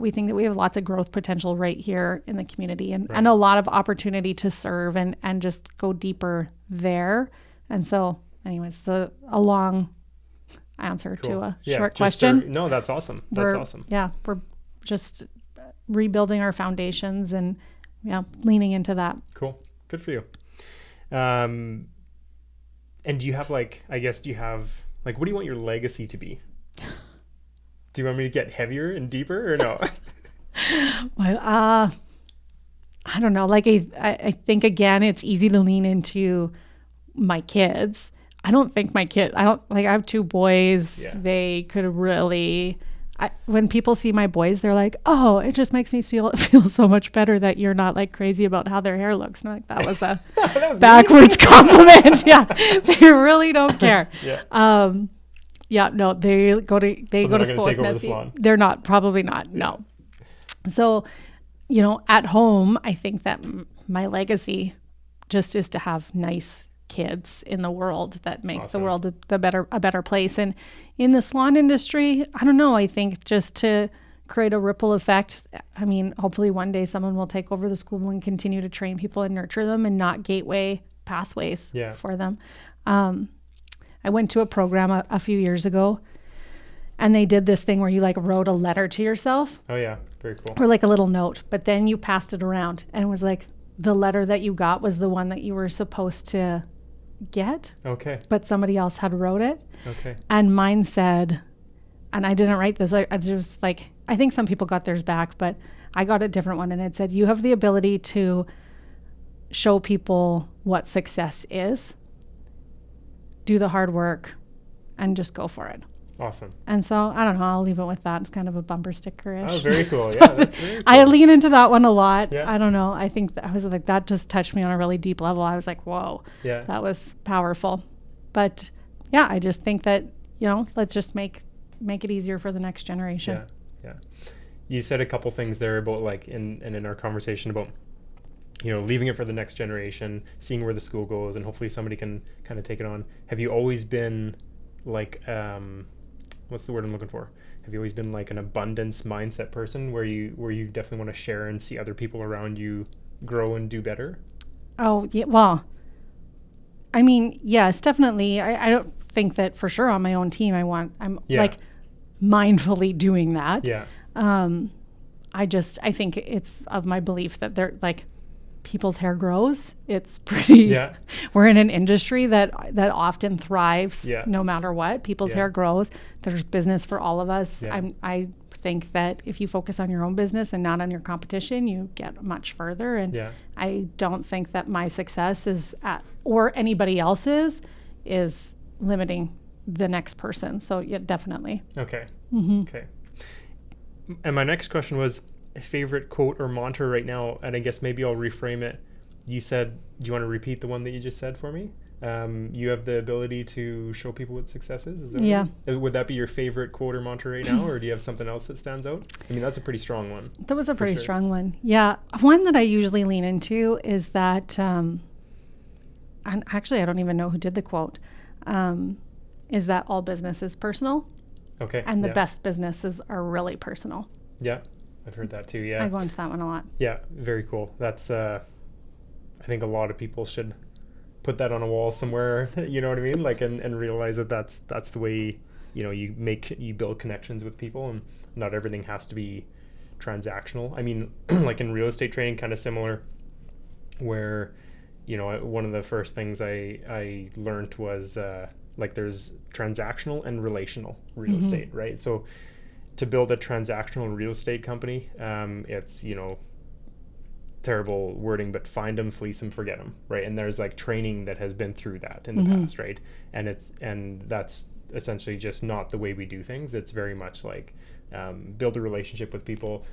We think that we have lots of growth potential right here in the community, and a lot of opportunity to serve and just go deeper there. And so anyways, a long answer to a short question. No, that's awesome. Awesome. Yeah. We're just rebuilding our foundations and leaning into that. Cool. Good for you. And do you have what do you want your legacy to be? Do you want me to get heavier and deeper or no? Well, I don't know. I think, again, it's easy to lean into my kids. I have two boys. Yeah. They could really, when people see my boys, they're like, oh, it just makes me feel so much better that you're not crazy about how their hair looks. And I'm like, that was a backwards compliment. Yeah. They really don't care. Yeah. Yeah, no, they go to school with Messy. They're not, probably not. Yeah. No. So, at home, I think that my legacy just is to have nice kids in the world that make the world a better place. And in the salon industry, I don't know, I think just to create a ripple effect. I mean, hopefully one day someone will take over the school and continue to train people and nurture them, and not gateway pathways for them. I went to a program a few years ago, and they did this thing where you wrote a letter to yourself. Oh yeah, very cool. Or a little note, but then you passed it around, and it was the letter that you got was the one that you were supposed to get. Okay. But somebody else had wrote it. Okay. And mine said, and I didn't write this, I just I think some people got theirs back, but I got a different one, and it said, you have the ability to show people what success is. Do the hard work and just go for it. Awesome. And so, I don't know, I'll leave it with that. It's kind of a bumper sticker-ish. Oh, very cool. Yeah, that's very cool. I lean into that one a lot. Yeah. I don't know. I think I was that just touched me on a really deep level. I was like, whoa, that was powerful. But yeah, I just think that, let's just make it easier for the next generation. Yeah. You said a couple things there about in our conversation about leaving it for the next generation, seeing where the school goes, and hopefully somebody can kind of take it on. Have you always been like, what's the word I'm looking for? Have you always been like an abundance mindset person where you definitely want to share and see other people around you grow and do better? Oh, yeah. Well, I mean, yes, definitely. I don't think that for sure on my own team I'm like mindfully doing that. Yeah. I think it's of my belief that they're like, people's hair grows. It's pretty, we're in an industry that often thrives no matter what. People's hair grows. There's business for all of us. I think that if you focus on your own business and not on your competition, you get much further. And I don't think that my success or anybody else's is limiting the next person. So yeah, definitely. Okay. Mm-hmm. Okay. And my next question was a favorite quote or mantra right now. And I guess maybe I'll reframe it. You said, do you want to repeat the one that you just said for me? You have the ability to show people what success is? Is that would that be your favorite quote or mantra right now? Or do you have something else that stands out? I mean, that's a pretty strong one. That was a pretty strong one. Yeah. One that I usually lean into is that, and actually I don't even know who did the quote, is that all business is personal. Okay. And the best businesses are really personal. Yeah. I've heard that too. Yeah. I go into that one a lot. Yeah. Very cool. That's, I think a lot of people should put that on a wall somewhere, you know what I mean? Like, and realize that that's the way, you build connections with people, and not everything has to be transactional. I mean, like in real estate training, kind of similar, where, one of the first things I learned was, like there's transactional and relational real estate, right? So to build a transactional real estate company, it's, terrible wording, but find them, fleece them, forget them, right? And there's like training that has been through that in the past, right? And that's essentially just not the way we do things. It's very much like build a relationship with people.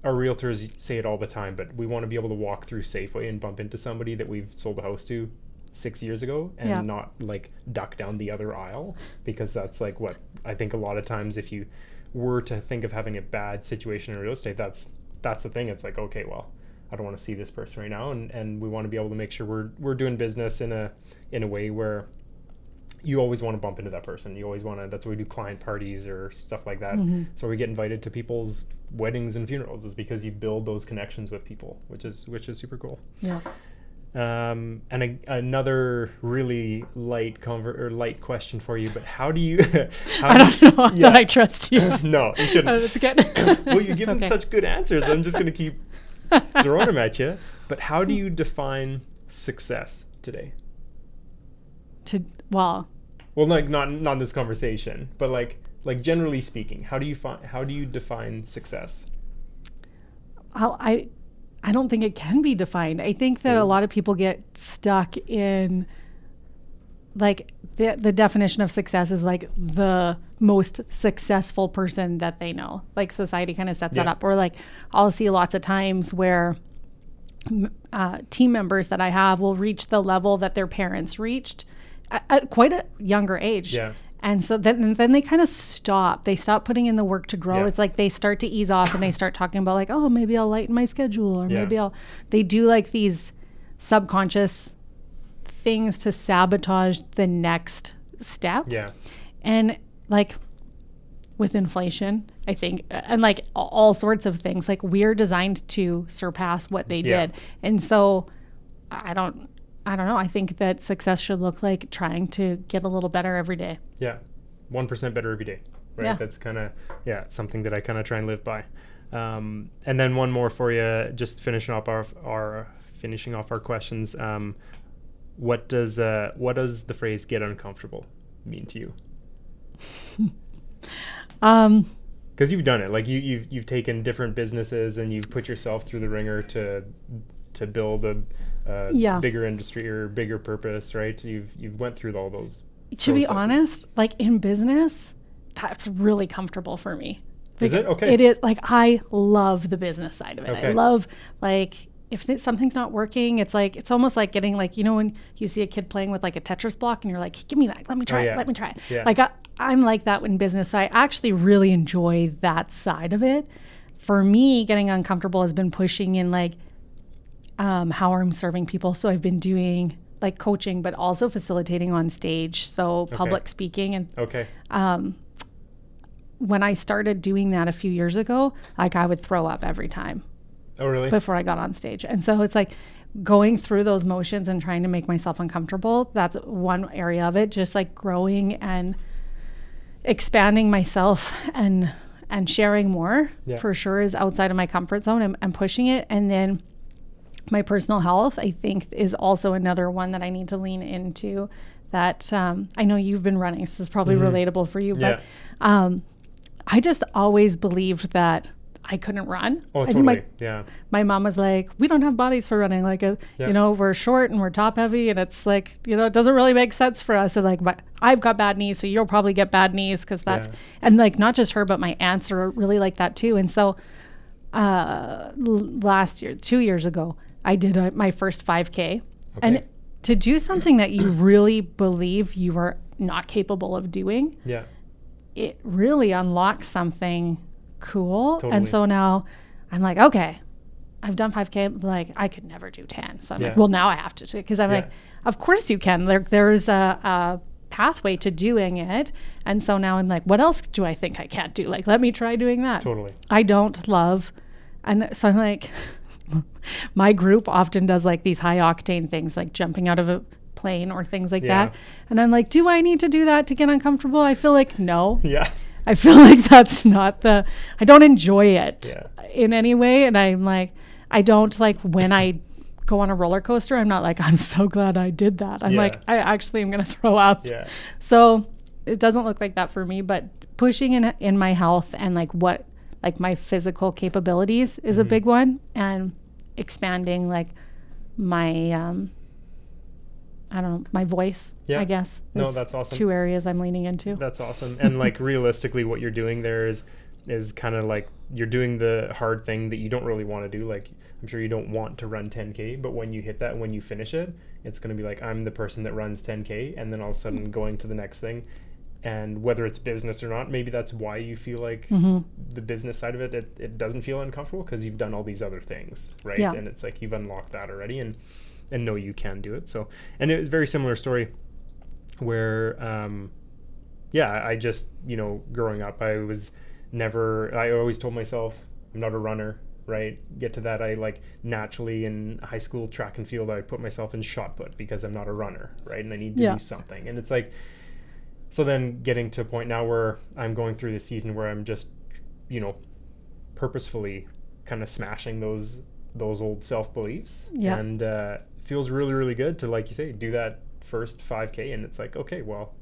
Our realtors say it all the time, but we want to be able to walk through Safeway and bump into somebody that we've sold a house to 6 years ago and not like duck down the other aisle, because that's like what I think a lot of times, if you were to think of having a bad situation in real estate, that's the thing. It's like, okay, well, I don't want to see this person right now, and we want to be able to make sure we're doing business in a way where you always want to bump into that person. You always want to. That's why we do client parties or stuff like that. So we get invited to people's weddings and funerals, is because you build those connections with people, which is super cool. Yeah. And another really light question for you, but how do you? I don't know that I trust you. No, you shouldn't. It's good. Well, you're giving such good answers. I'm just going to keep throwing them at you. But how do you define success today? Well, like not in this conversation, but like generally speaking, how do you define success? I don't think it can be defined. I think that a lot of people get stuck in like the definition of success is like the most successful person that they know. Like society kind of sets that up. Or like I'll see lots of times where team members that I have will reach the level that their parents reached at quite a younger age. Yeah. And so then they kind of stop. They stop putting in the work to grow. Yeah. It's like they start to ease off and they start talking about like, oh, maybe I'll lighten my schedule, or maybe they do like these subconscious things to sabotage the next step. Yeah. And like with inflation, I think, and like all sorts of things, like we're designed to surpass what they did. And so I don't know. I think that success should look like trying to get a little better every day. Yeah. 1% better every day. Right. Yeah. That's kind of, something that I kind of try and live by. And then one more for you, just finishing off our questions. What does the phrase "get uncomfortable" mean to you? Because you've done it. Like you've taken different businesses and you've put yourself through the ringer to build a bigger industry or bigger purpose, right? You've went through all those processes. To be honest, like in business, that's really comfortable for me. Is it? Okay. It is. Like I love the business side of it. Okay. I love like if something's not working, it's almost like getting like, when you see a kid playing with like a Tetris block and you're like, give me that, let me try it, let me try it. Yeah. Like I'm like that in business. So I actually really enjoy that side of it. For me, getting uncomfortable has been pushing in like how I'm serving people. So I've been doing like coaching, but also facilitating on stage. So public speaking. And when I started doing that a few years ago, like I would throw up every time. Oh, really? Before I got on stage. And so it's like going through those motions and trying to make myself uncomfortable. That's one area of it. Just like growing and expanding myself and sharing more for sure is outside of my comfort zone and pushing it. And then my personal health, I think, is also another one that I need to lean into. That I know you've been running, so it's probably relatable for you. But I just always believed that I couldn't run. Oh, totally. My mom was like, we don't have bodies for running. Like, you know, we're short and we're top heavy, and it's like, you know, it doesn't really make sense for us. And like, I've got bad knees, so you'll probably get bad knees because that's, and like, not just her, but my aunts are really like that too. And so last year, 2 years ago, I did my first 5K. And to do something that you really believe you are not capable of doing, it really unlocks something cool. Totally. And so now I'm like, okay, I've done 5K. Like, I could never do 10. So I'm like, well, now I have to, because I'm like, of course you can. There's a pathway to doing it. And so now I'm like, what else do I think I can't do? Like, let me try doing that. Totally. I don't love, and so I'm like, my group often does like these high octane things, like jumping out of a plane or things like that. And I'm like, do I need to do that to get uncomfortable? I feel like no. I feel like that's not I don't enjoy it in any way. And I'm like, I don't like when I go on a roller coaster, I'm not like, I'm so glad I did that. I'm like, I actually am going to throw up. So it doesn't look like that for me, but pushing in my health and like my physical capabilities is a big one, and expanding like my, I don't know, my voice, I guess. No, that's awesome. 2 areas I'm leaning into. That's awesome. And like realistically, what you're doing there is kind of like you're doing the hard thing that you don't really want to do. Like, I'm sure you don't want to run 10K, but when you hit that, when you finish it, it's going to be like, I'm the person that runs 10K, and then all of a sudden going to the next thing. And whether it's business or not, maybe that's why you feel like the business side of it doesn't feel uncomfortable, because you've done all these other things, right? And it's like you've unlocked that already, and know you can do it. So, and it was a very similar story where, I just, you know, growing up, I always told myself I'm not a runner, right? Get to that. I like naturally in high school track and field, I put myself in shot put because I'm not a runner, right? And I need to do something. And it's like, so then getting to a point now where I'm going through this season where I'm just, you know, purposefully kind of smashing those old self-beliefs. And feels really, really good to, like you say, do that first 5K. And it's like, okay, well,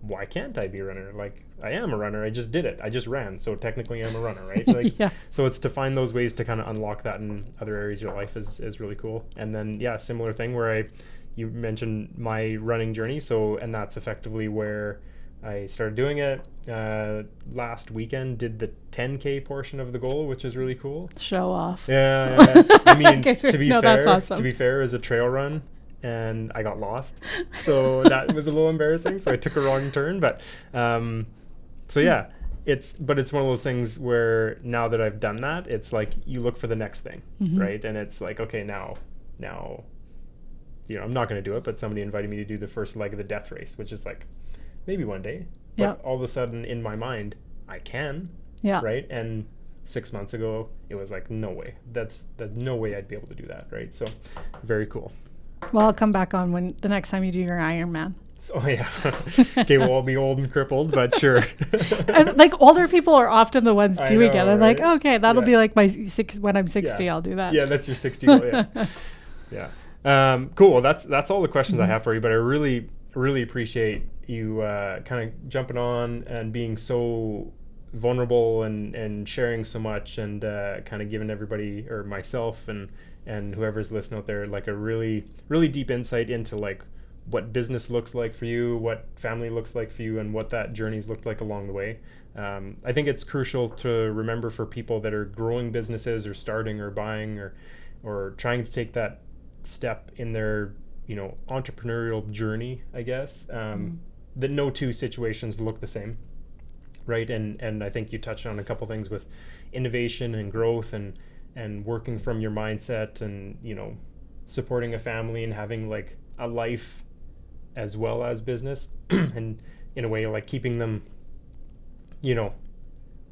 why can't I be a runner? Like, I am a runner. I just did it. I just ran. So technically I'm a runner, right? Like, so it's to find those ways to kind of unlock that in other areas of your life is really cool. And then, similar thing where you mentioned my running journey. So, and that's effectively where I started doing it. Last weekend, did the 10K portion of the goal, which is really cool. Show off. Yeah. I mean, to be fair, awesome. it was a trail run, and I got lost. So that was a little embarrassing. So I took a wrong turn, but it's one of those things where now that I've done that, it's like you look for the next thing, right? And it's like, okay, now, you know, I'm not going to do it, but somebody invited me to do the first leg of the death race, which is like, maybe one day, but all of a sudden in my mind, I can, right? And 6 months ago, it was like, no way. That's no way I'd be able to do that, right? So, very cool. Well, I'll come back on when the next time you do your Ironman. So, okay, we'll all be old and crippled, but sure. And, like, older people are often the ones doing it. I'm like, okay, that'll be like when I'm 60, I'll do that. Yeah, that's your 60 goal, cool. Well, that's all the questions I have for you, but I really, really appreciate you kind of jumping on and being so vulnerable and sharing so much, and kind of giving everybody, or myself and whoever's listening out there, like a really, really deep insight into like what business looks like for you, what family looks like for you, and what that journey's looked like along the way. I think it's crucial to remember for people that are growing businesses or starting or buying or trying to take that step in their, you know, entrepreneurial journey, I guess, that no two situations look the same, right? And I think you touched on a couple things with innovation and growth, and and working from your mindset, and supporting a family and having like a life as well as business, and in a way like keeping them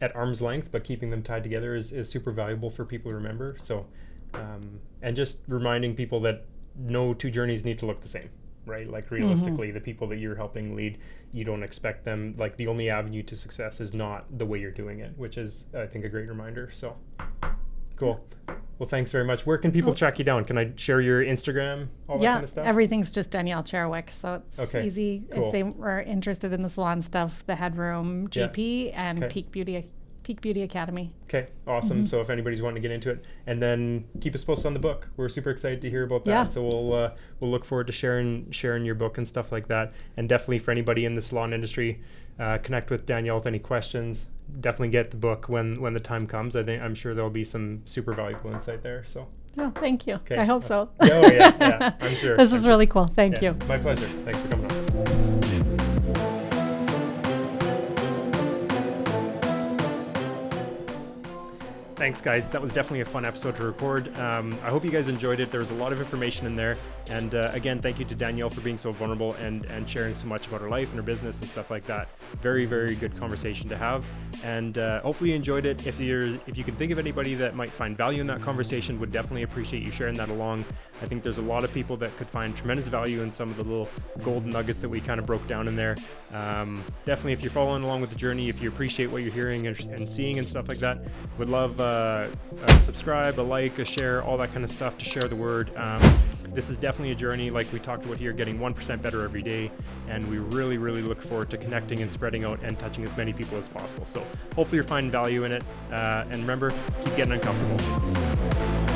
at arm's length but keeping them tied together is super valuable for people to remember. So and just reminding people that no two journeys need to look the same, right? Like realistically, the people that you're helping lead, you don't expect them, like the only avenue to success is not the way you're doing it, which is, I think, a great reminder. So cool. Well, thanks very much. Where can people track you down? Can I share your Instagram, all that kind of stuff? Everything's just Danielle Cherewyk, so it's easy. Cool. If they were interested in the salon stuff, the Headroom GP and Peak Beauty Academy. Okay, awesome. So if anybody's wanting to get into it, and then keep us posted on the book. We're super excited to hear about that. Yeah. So we'll look forward to sharing your book and stuff like that. And definitely for anybody in the salon industry, connect with Danielle with any questions. Definitely get the book when the time comes. I'm sure there'll be some super valuable insight there. So. Oh, thank you. Okay. I hope so. Oh yeah, I'm sure. This is really cool. Thank you. My pleasure. Thanks for coming on. Thanks, guys. That was definitely a fun episode to record. I hope you guys enjoyed it. There was a lot of information in there. And again, thank you to Danielle for being so vulnerable and sharing so much about her life and her business and stuff like that. Very, very good conversation to have. And hopefully you enjoyed it. If you can think of anybody that might find value in that conversation, would definitely appreciate you sharing that along. I think there's a lot of people that could find tremendous value in some of the little gold nuggets that we kind of broke down in there. Definitely, if you're following along with the journey, if you appreciate what you're hearing and seeing and stuff like that, would love a subscribe, a like, a share, all that kind of stuff to share the word. This is definitely a journey, like we talked about here, getting 1% better every day, and we really, really look forward to connecting and spreading out and touching as many people as possible. So hopefully you're finding value in it, and remember, keep getting uncomfortable.